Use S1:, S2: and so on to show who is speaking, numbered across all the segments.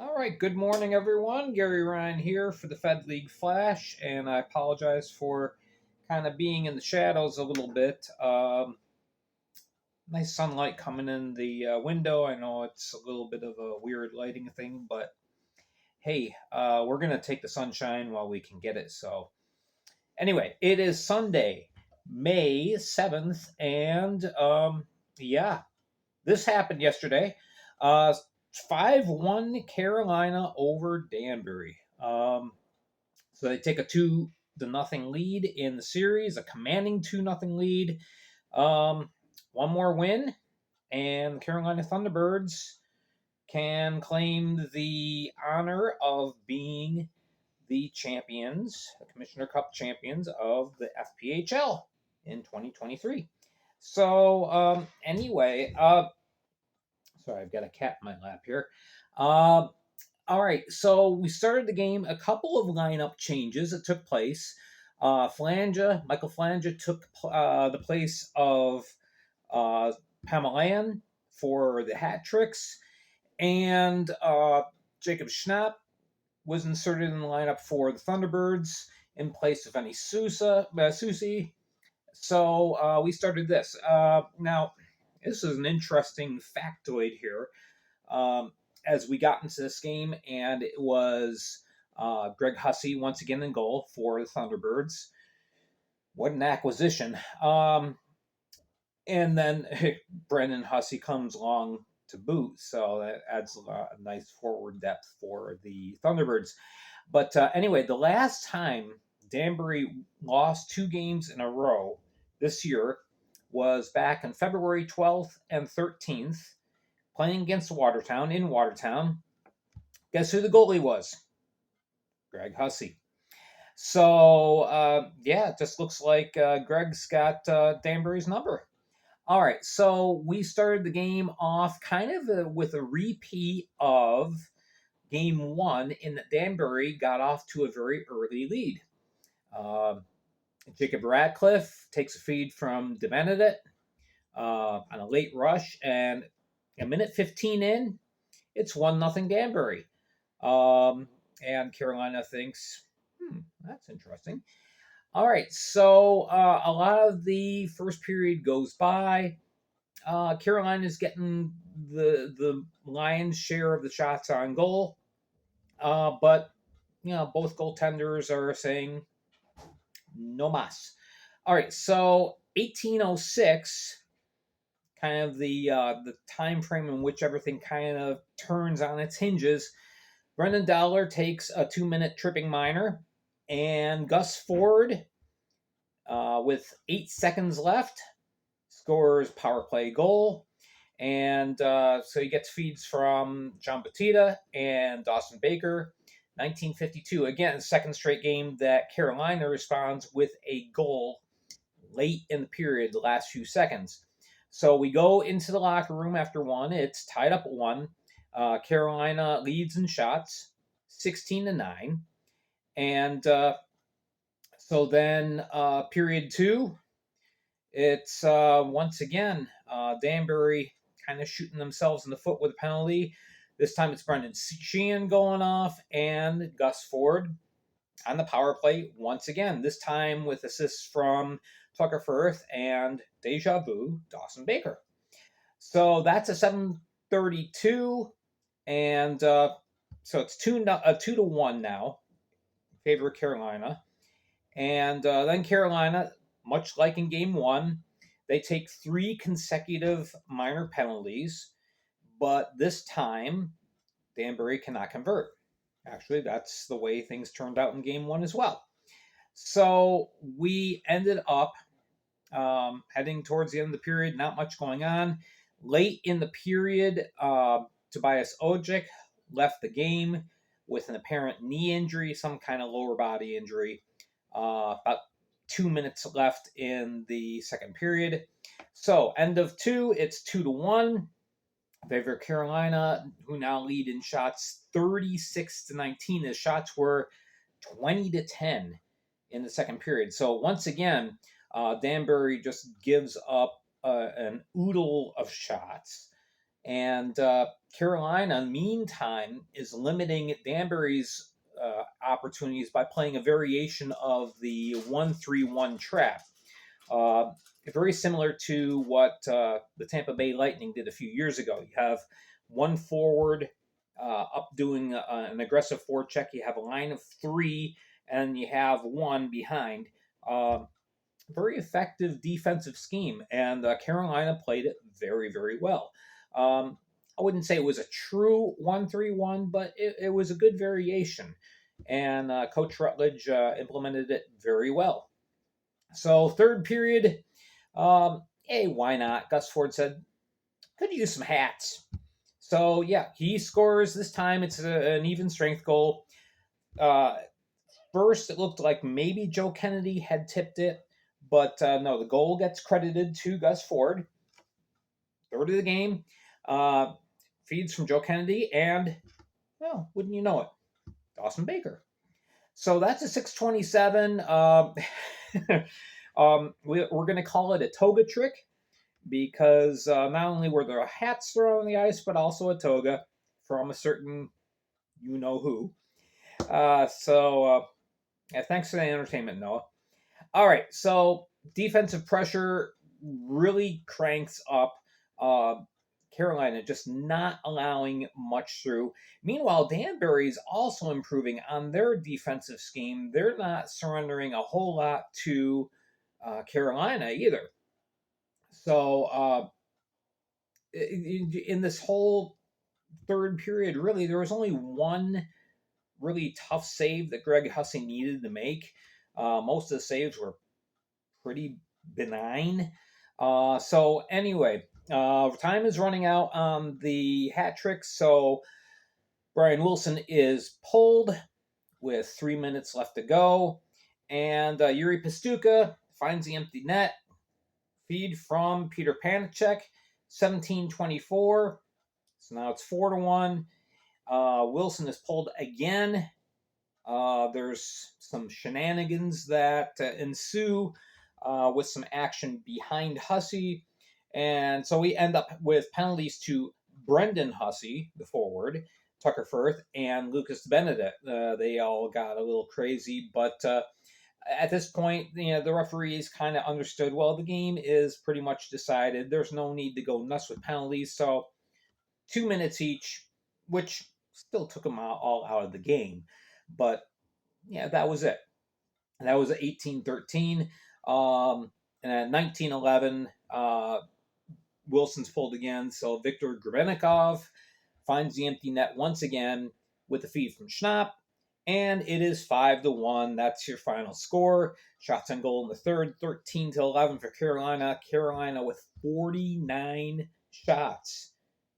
S1: All right, good morning, everyone. Gary Ryan here for the Fed League Flash, and I apologize for kind of being in the shadows a little bit. Nice sunlight coming in the window. I know it's a little bit of a weird lighting thing, but hey, we're going to take the sunshine while we can get it. So, anyway, it is Sunday, May 7th, and yeah, this happened yesterday. Uh, 5-1 Carolina over Danbury. So they take a 2-0 lead in the series, a commanding 2-0 lead. Um, one more win, and the Carolina Thunderbirds can claim the honor of being the champions, the Commissioner Cup champions of the FPHL in 2023. So, anyway, sorry, I've got a cat in my lap here. All right, so we started the game. A couple of lineup changes that took place. Michael Flange took the place of Pamelayan for the hat tricks, and Jacob Schnapp was inserted in the lineup for the Thunderbirds in place of any Susie. So we started this. Now, this is an interesting factoid here. As we got into this game, and it was Greg Hussey once again in goal for the Thunderbirds. What an acquisition! And then Brendan Hussey comes along to boot, so that adds a nice forward depth for the Thunderbirds. But anyway, the last time Danbury lost 2 games in a row this year was back on February 12th and 13th, playing against Watertown in Watertown. Guess who the goalie was? Greg Hussey. So, yeah, it just looks like Greg's got Danbury's number. All right, so we started the game off kind of with a repeat of game one in that Danbury got off to a very early lead. Jacob Radcliffe takes a feed from DeBenedette on a late rush, and a minute 15 in, it's 1-0 Danbury. And Carolina thinks, that's interesting. All right, so a lot of the first period goes by. Carolina's getting the lion's share of the shots on goal, but both goaltenders are saying no mas. All right, so 1806, kind of the time frame in which everything kind of turns on its hinges. Brendan Dowler takes a 2-minute tripping minor, and Gus Ford, with 8 seconds left, scores power play goal. And so he gets feeds from John Batista and Dawson Baker. 1952, again, second straight game that Carolina responds with a goal late in the period, the last few seconds. So we go into the locker room after one. It's tied up at 1. Carolina leads in shots, 16-9. And so then period 2, it's once again Danbury kind of shooting themselves in the foot with a penalty. This time it's Brendan Sheehan going off and Gus Ford on the power play once again. This time with assists from Tucker Firth and Deja Vu Dawson Baker. So that's a 7:32, and so it's 2-1 now in favor of Carolina. And then Carolina, much like in game one, they take 3 consecutive minor penalties, but this time Danbury cannot convert. Actually, that's the way things turned out in game one as well. So we ended up heading towards the end of the period, not much going on. Late in the period, Tobias Ojic left the game with an apparent knee injury, some kind of lower body injury. About 2 minutes left in the second period. So, end of 2, it's 2-1. Favor Carolina, who now lead in shots 36-19. The shots were 20-10 in the second period. So, once again, Danbury just gives up an oodle of shots. And Carolina, meantime, is limiting Danbury's opportunities by playing a variation of the 1-3-1 trap. Uh, Very similar to what the Tampa Bay Lightning did a few years ago. You have one forward up doing an aggressive forecheck. You have a line of three, and you have one behind. Uh, Very effective defensive scheme, and Carolina played it very, very well. I wouldn't say it was a true 1-3-1, but it was a good variation, and Coach Rutledge implemented it very well. So, third period, hey, why not? Gus Ford said, could use some hats. So, yeah, he scores. This time it's an even strength goal. Uh, First, it looked like maybe Joe Kennedy had tipped it, but no, the goal gets credited to Gus Ford. Third of the game, uh, feeds from Joe Kennedy, and, well, wouldn't you know it, Dawson Baker. So that's a 627. We're going to call it a toga trick because not only were there hats thrown on the ice, but also a toga from a certain you know who. Yeah, thanks for the entertainment, Noah. All right, so defensive pressure really cranks up. Uh, Carolina just not allowing much through. Meanwhile, Danbury's also improving on their defensive scheme. They're not surrendering a whole lot to Carolina either. So in this whole third period, really, there was only one really tough save that Greg Hussey needed to make. Most of the saves were pretty benign. So anyway, time is running out on the hat trick. So Brian Wilson is pulled with 3 minutes left to go, and Yuri Pastuka finds the empty net. Feed from Peter Panicek, 17-24. So now it's 4-1. Wilson is pulled again. There's some shenanigans that ensue with some action behind Hussey. And so we end up with penalties to Brendan Hussey, the forward, Tucker Firth, and Lucas Benedict. They all got a little crazy, but at this point, the referees kind of understood, well, the game is pretty much decided. There's no need to go nuts with penalties. So 2 minutes each, which still took them all out of the game. But yeah, that was it. That was 18-13. And at 19-11, Wilson's pulled again. So Viktor Grebenikov finds the empty net once again with a feed from Schnapp. And it is 5-1. That's your final score. Shots on goal in the third, 13-11 for Carolina. Carolina with 49 shots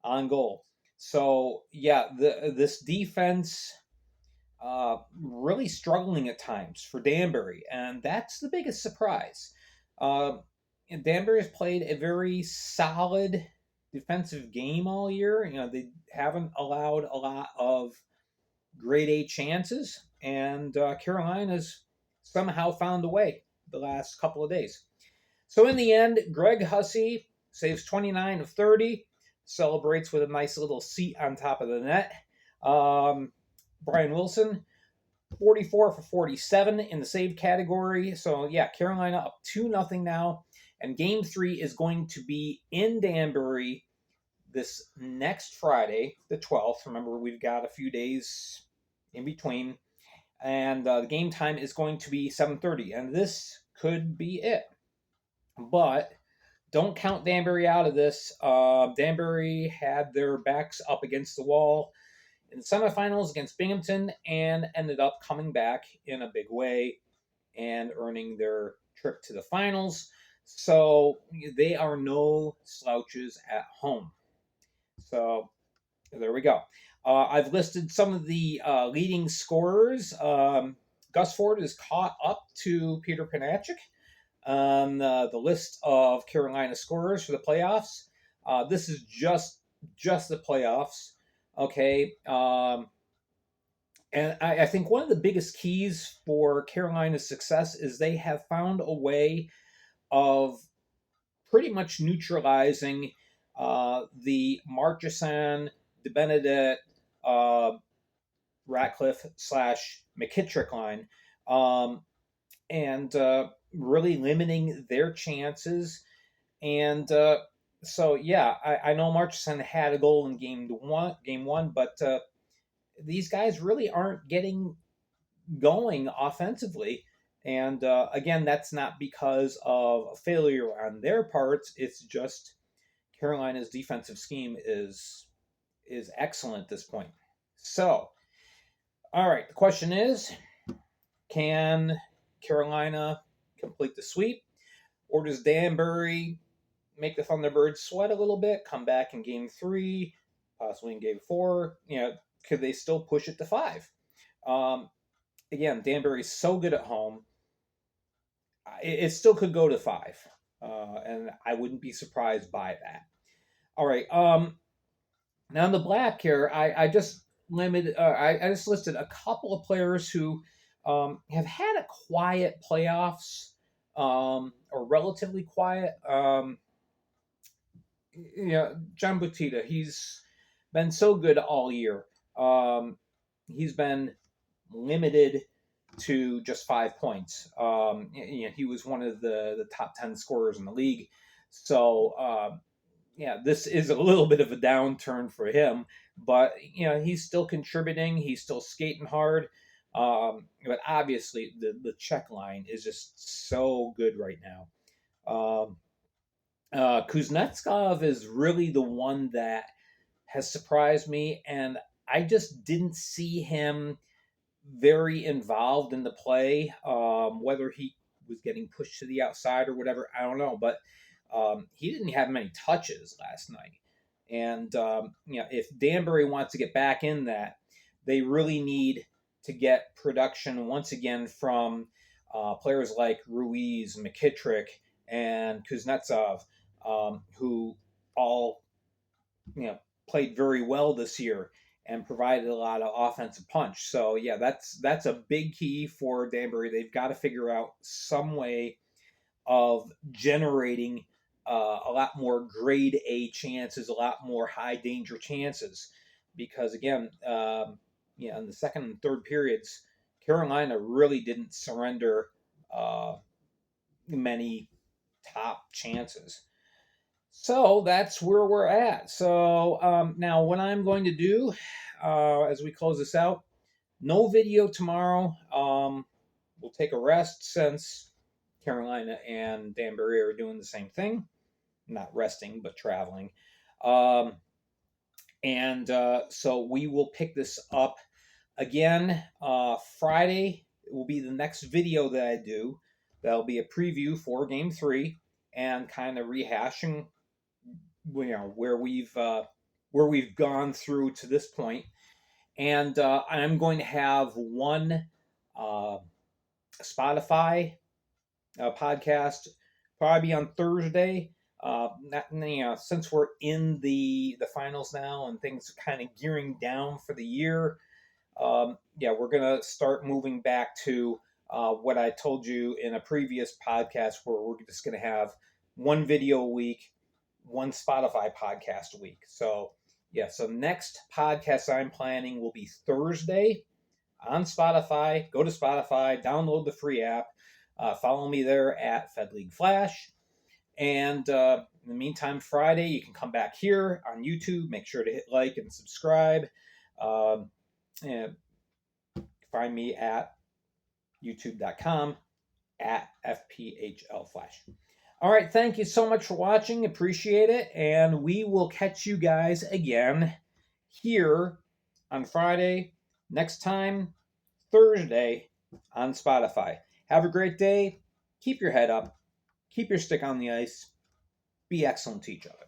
S1: on goal. So yeah, this defense really struggling at times for Danbury, and that's the biggest surprise. Uh, Danbury has played a very solid defensive game all year. They haven't allowed a lot of grade A chances, and Carolina's somehow found a way the last couple of days. So in the end, Greg Hussey saves 29 of 30, celebrates with a nice little seat on top of the net. Brian Wilson, 44 for 47 in the save category. So yeah, Carolina up 2-0 now. And game 3 is going to be in Danbury this next Friday, the 12th. Remember, we've got a few days in between. And the game time is going to be 7:30. And this could be it. But don't count Danbury out of this. Danbury had their backs up against the wall in the semifinals against Binghamton and ended up coming back in a big way and earning their trip to the finals. So they are no slouches at home. So there we go. I've listed some of the leading scorers. Gus Ford is caught up to Peter Panachik on the list of Carolina scorers for the playoffs. This is just the playoffs. Okay. And I think one of the biggest keys for Carolina's success is they have found a way of pretty much neutralizing the Marchessault, DeBenedette, uh, Ratcliffe slash McKittrick line, and really limiting their chances. And so, yeah, I know Marchessault had a goal in game one, but these guys really aren't getting going offensively. And again, that's not because of a failure on their parts. It's just Carolina's defensive scheme is excellent at this point. So, all right, the question is, can Carolina complete the sweep, or does Danbury make the Thunderbirds sweat a little bit, come back in game three, possibly in game four? Could they still push it to five? Again, Danbury's so good at home. It still could go to five, and I wouldn't be surprised by that. All right. Now in the black here, I just limited. I just listed a couple of players who have had a quiet playoffs, or relatively quiet. John Butita, he's been so good all year. He's been limited to just 5 points. He was one of the top 10 scorers in the league. So, this is a little bit of a downturn for him, but, he's still contributing. He's still skating hard. But obviously, the check line is just so good right now. Kuznetsov is really the one that has surprised me, and I just didn't see him very involved in the play. Whether he was getting pushed to the outside or whatever, I don't know. But he didn't have many touches last night. And if Danbury wants to get back in that, they really need to get production once again from players like Ruiz, McKittrick, and Kuznetsov, who all played very well this year and provided a lot of offensive punch. So yeah, that's a big key for Danbury. They've got to figure out some way of generating a lot more grade A chances, a lot more high danger chances, because again, in the second and third periods, Carolina really didn't surrender many top chances. So that's where we're at. So now, what I'm going to do as we close this out, no video tomorrow. We'll take a rest since Carolina and Danbury are doing the same thing. Not resting, but traveling. So we will pick this up again Friday. Will be the next video that I do. That'll be a preview for Game 3 and kind of rehashing where we've gone through to this point. And I'm going to have one Spotify podcast probably on Thursday. Since we're in the finals now and things are kind of gearing down for the year, we're gonna start moving back to what I told you in a previous podcast, where we're just gonna have one video a week, one Spotify podcast a week. So next podcast I'm planning will be Thursday on Spotify. Go to Spotify, download the free app, follow me there at Fed League Flash. And in the meantime, Friday, you can come back here on YouTube. Make sure to hit like and subscribe. And find me at youtube.com at FPHL Flash. All right, thank you so much for watching. Appreciate it. And we will catch you guys again here on Friday. Next time, Thursday on Spotify. Have a great day. Keep your head up. Keep your stick on the ice. Be excellent to each other.